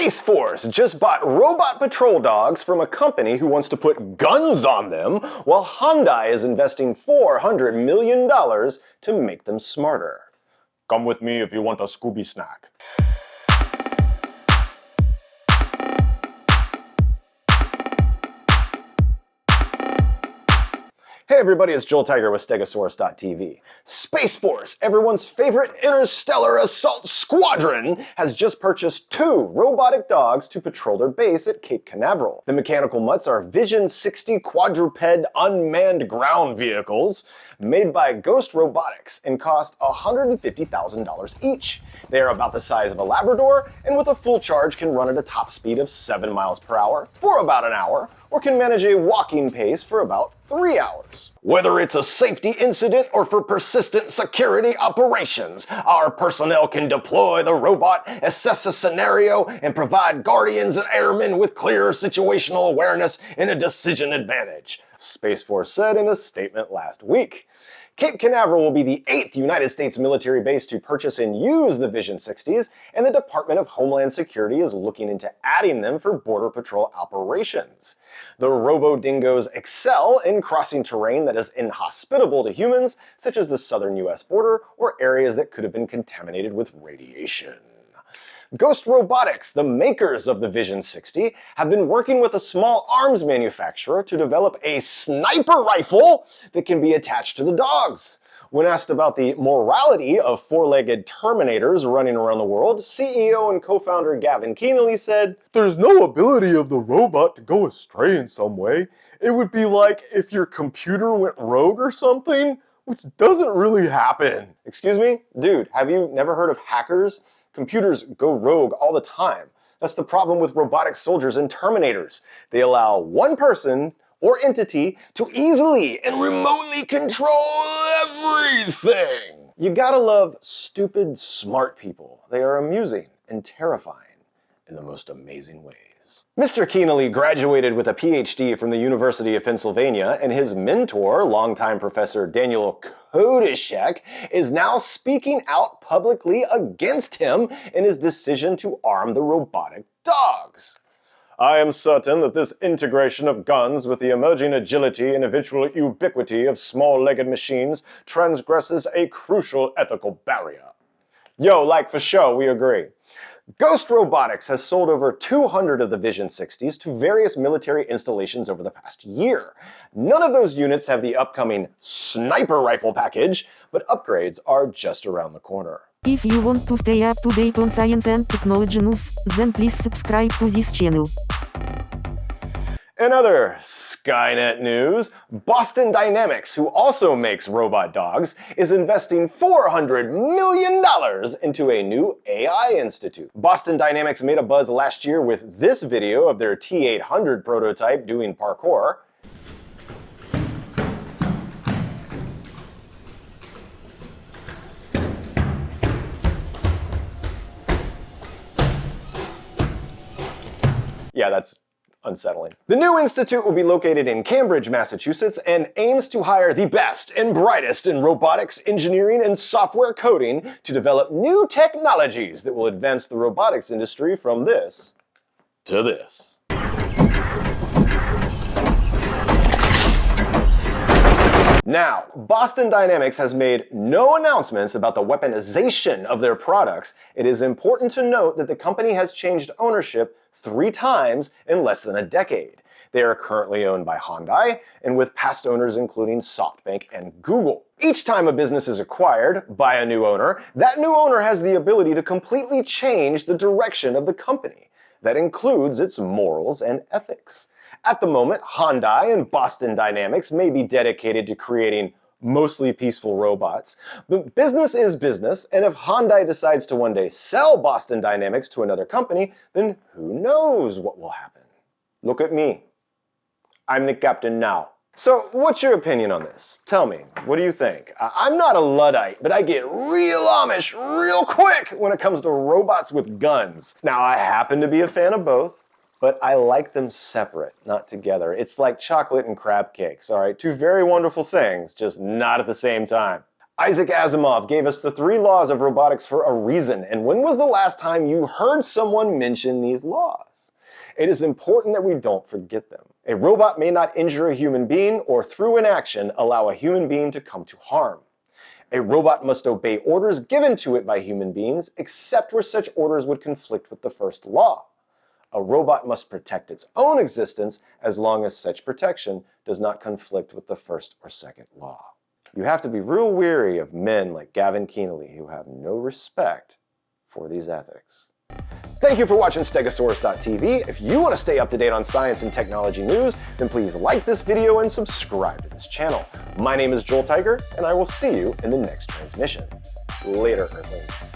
Space Force just bought robot patrol dogs from a company who wants to put guns on them, while Hyundai is investing $400 million to make them smarter. Come with me if you want a Scooby snack. Hey everybody, it's Joel Tiger with Stegosaurus.tv. Space Force, everyone's favorite interstellar assault squadron, has just purchased 2 robotic dogs to patrol their base at Cape Canaveral. The mechanical mutts are Vision 60 Quadruped unmanned ground vehicles made by Ghost Robotics and cost $150,000 each. They are about the size of a Labrador and with a full charge can run at a top speed of 7 miles per hour for about an hour, or can manage a walking pace for about 3 hours. Whether it's a safety incident or for persistent security operations, our personnel can deploy the robot, assess a scenario, and provide guardians and airmen with clear situational awareness and a decision advantage, Space Force said in a statement last week. Cape Canaveral will be the 8th United States military base to purchase and use the Vision 60s, and the Department of Homeland Security is looking into adding them for Border Patrol operations. The Robo-Dingos excel in crossing terrain that is inhospitable to humans, such as the southern U.S. border or areas that could have been contaminated with radiation. Ghost Robotics, the makers of the Vision 60, have been working with a small arms manufacturer to develop a sniper rifle that can be attached to the dogs. When asked about the morality of 4-legged Terminators running around the world, CEO and co-founder Gavin Kenneally said, "There's no ability of the robot to go astray in some way. It would be like if your computer went rogue or something, which doesn't really happen." Excuse me? Dude, have you never heard of hackers? Computers go rogue all the time. That's the problem with robotic soldiers and Terminators. They allow one person or entity to easily and remotely control everything. You gotta love stupid, smart people. They are amusing and terrifying in the most amazing ways. Mr. Kenneally graduated with a PhD from the University of Pennsylvania, and his mentor, longtime Professor Daniel Kodishek, is now speaking out publicly against him in his decision to arm the robotic dogs. "I am certain that this integration of guns with the emerging agility and eventual ubiquity of small-legged machines transgresses a crucial ethical barrier." Yo, like for sure, we agree. Ghost Robotics has sold over 200 of the Vision 60s to various military installations over the past year. None of those units have the upcoming sniper rifle package, but upgrades are just around the corner. If you want to stay up to date on science and technology news, then please subscribe to this channel. In other Skynet news, Boston Dynamics, who also makes robot dogs, is investing $400 million into a new AI institute. Boston Dynamics made a buzz last year with this video of their T800 prototype doing parkour. Yeah, that's unsettling. The new institute will be located in Cambridge, Massachusetts, and aims to hire the best and brightest in robotics, engineering, and software coding to develop new technologies that will advance the robotics industry from this to this. Now, Boston Dynamics has made no announcements about the weaponization of their products. It is important to note that the company has changed ownership 3 times in less than a decade. They are currently owned by Hyundai, and with past owners including SoftBank and Google. Each time a business is acquired by a new owner, that new owner has the ability to completely change the direction of the company. That includes its morals and ethics. At the moment, Hyundai and Boston Dynamics may be dedicated to creating mostly peaceful robots, but business is business, and if Hyundai decides to one day sell Boston Dynamics to another company, then who knows what will happen. Look at me. I'm the captain now. So, what's your opinion on this? Tell me, what do you think? I'm not a Luddite, but I get real Amish real quick when it comes to robots with guns. Now, I happen to be a fan of both, but I like them separate, not together. It's like chocolate and crab cakes, all right? 2 very wonderful things, just not at the same time. Isaac Asimov gave us the 3 laws of robotics for a reason, and when was the last time you heard someone mention these laws? It is important that we don't forget them. A robot may not injure a human being or through inaction allow a human being to come to harm. A robot must obey orders given to it by human beings, except where such orders would conflict with the first law. A robot must protect its own existence as long as such protection does not conflict with the first or second law. You have to be real wary of men like Gavin Kenneally who have no respect for these ethics. Thank you for watching Stegosaurus.tv. If you want to stay up to date on science and technology news, then please like this video and subscribe to this channel. My name is Joel Tiger, and I will see you in the next transmission. Later, Earthlings.